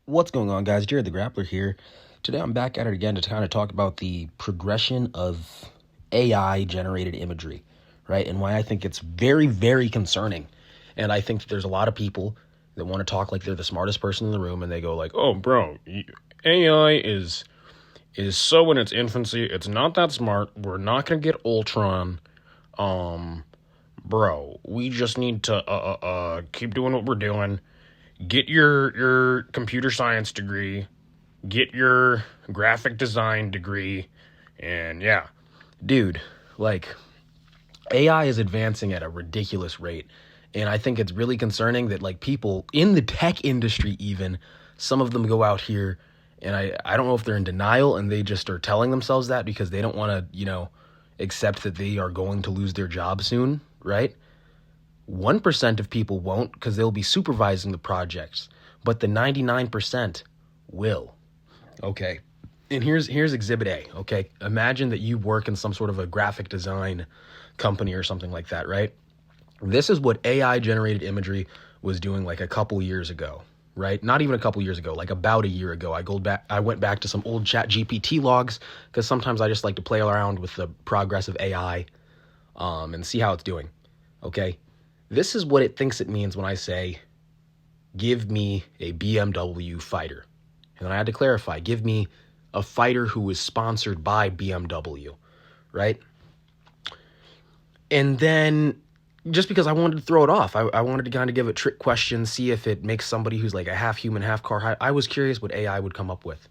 What's going on, guys? Jared the Grappler here. Today I'm back at it again to kind of talk about the progression of AI generated imagery, right? And why I think it's very, very concerning. And I think that there's a lot of people that want to talk like they're the smartest person in the room, and they go like, "Oh, bro, AI is so in its infancy. It's not that smart. We're not gonna get Ultron. Bro, we just need to keep doing what we're doing. Get your computer science degree, get your graphic design degree, and yeah." Dude, like, AI is advancing at a ridiculous rate, and I think it's really concerning that, like, people in the tech industry, even some of them go out here, and I don't know if they're in denial and they just are telling themselves that because they don't want to, accept that they are going to lose their job soon, right? 1% of people won't because they'll be supervising the projects, but the 99% will. Okay. And here's exhibit A, okay? Imagine that you work in some sort of a graphic design company or something like that, right? This is what AI generated imagery was doing like a couple years ago, right? Not even a couple years ago, like about a year ago. I went back to some old ChatGPT logs because sometimes I just like to play around with the progress of AI and see how it's doing, okay? This is what it thinks it means when I say, give me a BMW fighter. And then I had to clarify, give me a fighter who is sponsored by BMW, right? And then just because I wanted to throw it off, I wanted to kind of give a trick question, see if it makes somebody who's like a half human, half car. I was curious what AI would come up with.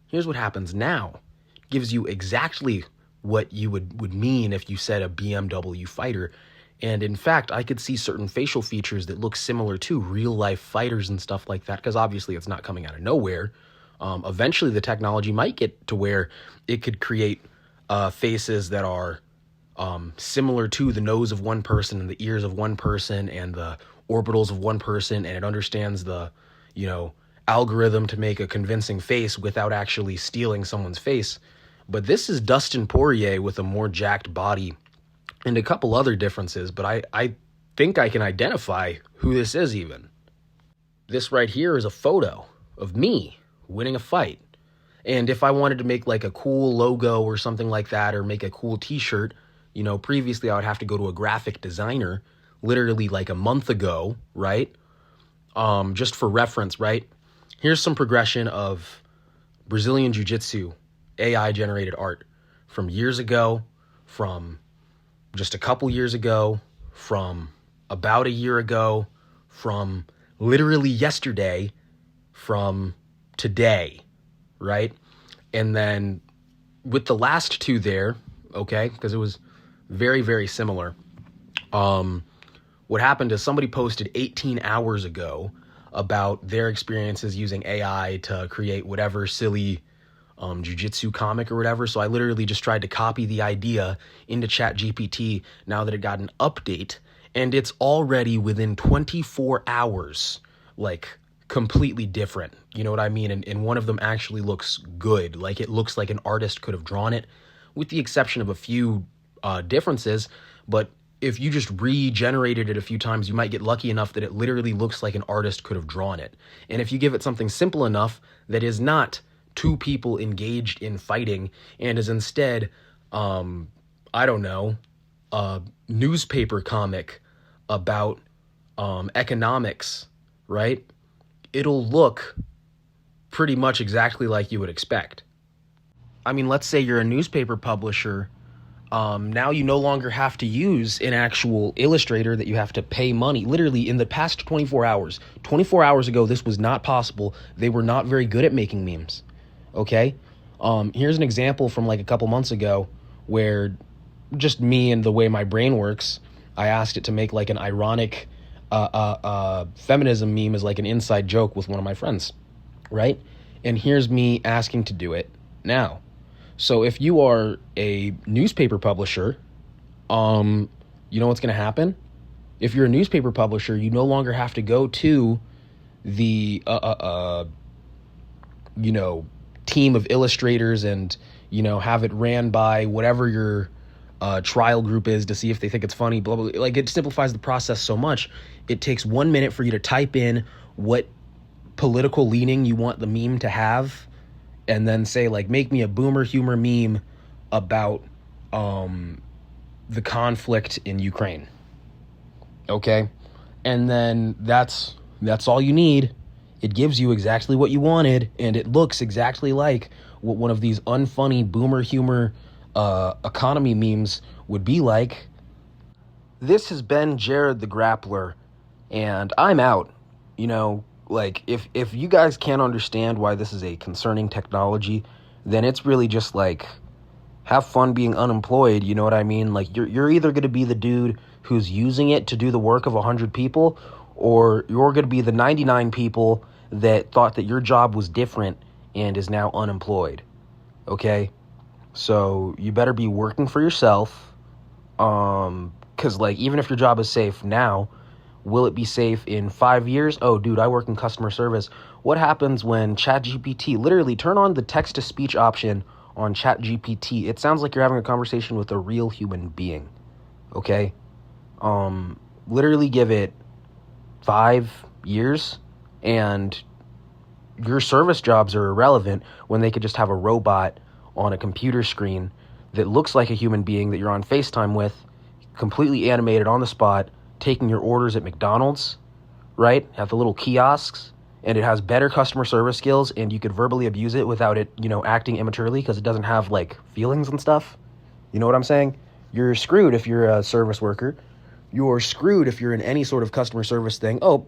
Here's what happens now. It gives you exactly what you would mean if you said a BMW fighter. And in fact, I could see certain facial features that look similar to real life fighters and stuff like that, because obviously it's not coming out of nowhere. Eventually the technology might get to where it could create faces that are similar to the nose of one person and the ears of one person and the orbitals of one person, and it understands the, algorithm to make a convincing face without actually stealing someone's face. But this is Dustin Poirier with a more jacked body and a couple other differences, but I think I can identify who this is even. This right here is a photo of me winning a fight. And if I wanted to make like a cool logo or something like that, or make a cool t-shirt, previously I would have to go to a graphic designer literally like a month ago, right? Just for reference, right? Here's some progression of Brazilian Jiu-Jitsu AI generated art from years ago, from just a couple years ago, from about a year ago, from literally yesterday, from today, right? And then with the last two there, okay, because it was very, very similar. What happened is somebody posted 18 hours ago about their experiences using AI to create whatever silly jiu-jitsu comic or whatever. So I literally just tried to copy the idea into ChatGPT now that it got an update, and it's already within 24 hours, like completely different. You know what I mean? And one of them actually looks good. Like it looks like an artist could have drawn it, with the exception of a few differences. But if you just regenerated it a few times, you might get lucky enough that it literally looks like an artist could have drawn it. And if you give it something simple enough that is not two people engaged in fighting and is instead, I don't know, a newspaper comic about economics, right? It'll look pretty much exactly like you would expect. I mean, let's say you're a newspaper publisher. Now you no longer have to use an actual illustrator that you have to pay money. Literally, in the past 24 hours ago, this was not possible. They were not very good at making memes. Okay? Here's an example from like a couple months ago where just me and the way my brain works, I asked it to make like an ironic feminism meme as like an inside joke with one of my friends, right? And here's me asking to do it now. So if you are a newspaper publisher, you know what's going to happen? If you're a newspaper publisher, you no longer have to go to the, team of illustrators and, have it ran by whatever your trial group is to see if they think it's funny, blah, blah, blah. Like, it simplifies the process so much. It takes 1 minute for you to type in what political leaning you want the meme to have, and then say like, make me a boomer humor meme about the conflict in Ukraine. Okay? And then that's all you need. It gives you exactly what you wanted, and it looks exactly like what one of these unfunny boomer humor economy memes would be like. This has been Jared the Grappler, and I'm out. You know, like, if you guys can't understand why this is a concerning technology, then it's really just like, have fun being unemployed, you know what I mean? Like, you're either going to be the dude who's using it to do the work of 100 people, or you're going to be the 99 people that thought that your job was different and is now unemployed. Okay? So you better be working for yourself, because like, even if your job is safe now, will it be safe in 5 years? Oh, dude, I work in customer service. What happens when ChatGPT, literally turn on the text-to-speech option on ChatGPT? It sounds like you're having a conversation with a real human being, okay? Literally give it 5 years, and your service jobs are irrelevant when they could just have a robot on a computer screen that looks like a human being that you're on FaceTime with, completely animated on the spot, taking your orders at McDonald's, right? At the little kiosks, and it has better customer service skills, and you could verbally abuse it without it, you know, acting immaturely, because it doesn't have like feelings and stuff. You know what I'm saying? You're screwed if you're a service worker. You're screwed if you're in any sort of customer service thing. Oh,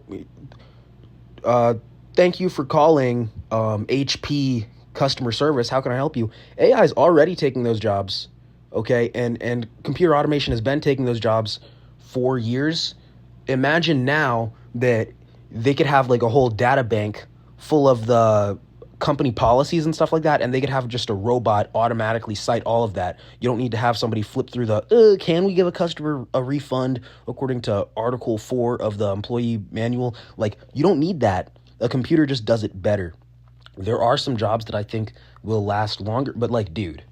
thank you for calling HP customer service. How can I help you? AI is already taking those jobs, okay? And computer automation has been taking those jobs for years. Imagine now that they could have like a whole data bank full of the company policies and stuff like that, and they could have just a robot automatically cite all of that. You don't need to have somebody flip through the, can we give a customer a refund according to Article 4 of the employee manual? Like, you don't need that. A computer just does it better. There are some jobs that I think will last longer, but like, dude,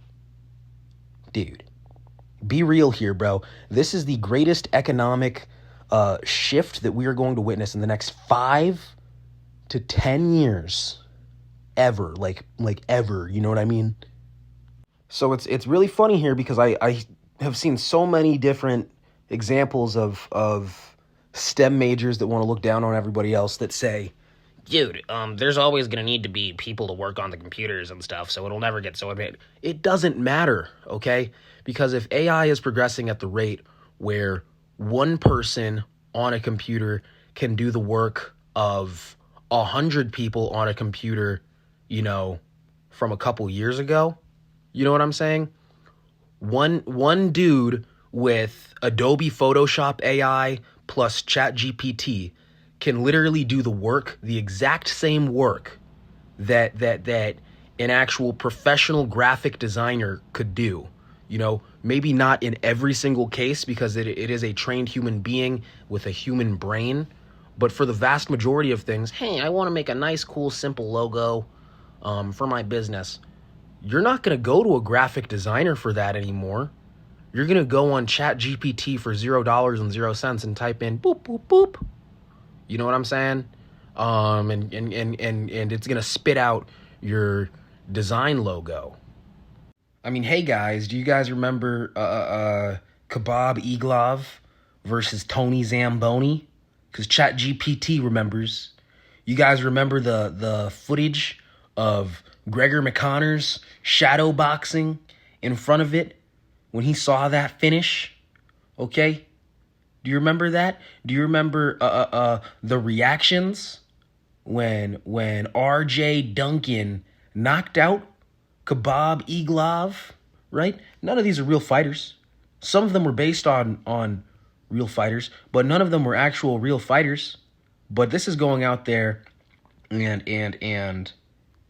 be real here, bro. This is the greatest economic shift that we are going to witness in the next 5 to 10 years ever, like ever, you know what I mean? So it's really funny here because I have seen so many different examples of STEM majors that want to look down on everybody else that say, dude, there's always going to need to be people to work on the computers and stuff, so it'll never get so advanced. It doesn't matter, okay? Because if AI is progressing at the rate where one person on a computer can do the work of 100 people on a computer, you know, from a couple years ago, you know what I'm saying? One dude with Adobe Photoshop AI plus ChatGPT can literally do the work, the exact same work that an actual professional graphic designer could do. You know, maybe not in every single case because it is a trained human being with a human brain, but for the vast majority of things, hey, I want to make a nice, cool, simple logo for my business. You're not going to go to a graphic designer for that anymore. You're going to go on ChatGPT for $0.00 and type in boop, boop, boop. You know what I'm saying? And it's going to spit out your design logo. I mean, hey guys, do you guys remember Kebab Eglov versus Tony Zamboni? Because ChatGPT remembers. You guys remember the footage of Gregor McConnors shadow boxing in front of it when he saw that finish? Okay? Do you remember that? Do you remember the reactions when RJ Duncan knocked out Kebab Eglov, right? None of these are real fighters. Some of them were based on real fighters, but none of them were actual real fighters. But this is going out there and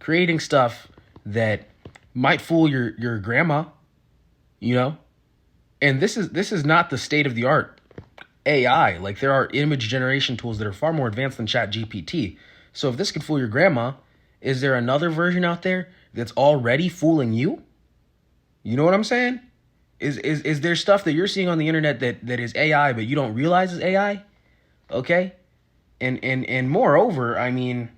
creating stuff that might fool your grandma, you know? And this is not the state of the art AI. Like, there are image generation tools that are far more advanced than ChatGPT. So if this could fool your grandma, is there another version out there that's already fooling you? You know what I'm saying? Is there stuff that you're seeing on the internet that is AI but you don't realize is AI? Okay? And moreover, I mean,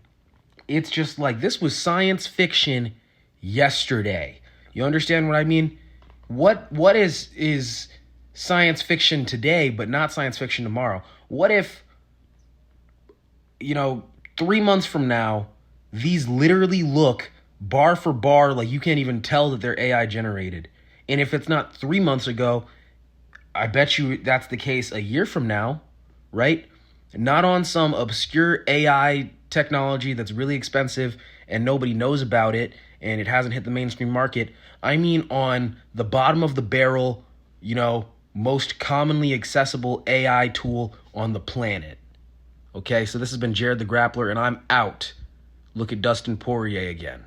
it's just like this was science fiction yesterday. You understand what I mean? What is science fiction today but not science fiction tomorrow? What if 3 months from now these literally look bar for bar like you can't even tell that they're AI generated? And if it's not 3 months ago, I bet you that's the case a year from now, right? Not on some obscure AI technology that's really expensive and nobody knows about it and it hasn't hit the mainstream market. I mean on the bottom of the barrel, most commonly accessible AI tool on the planet. Okay, so this has been Jared the Grappler, and I'm out. Look at Dustin Poirier again.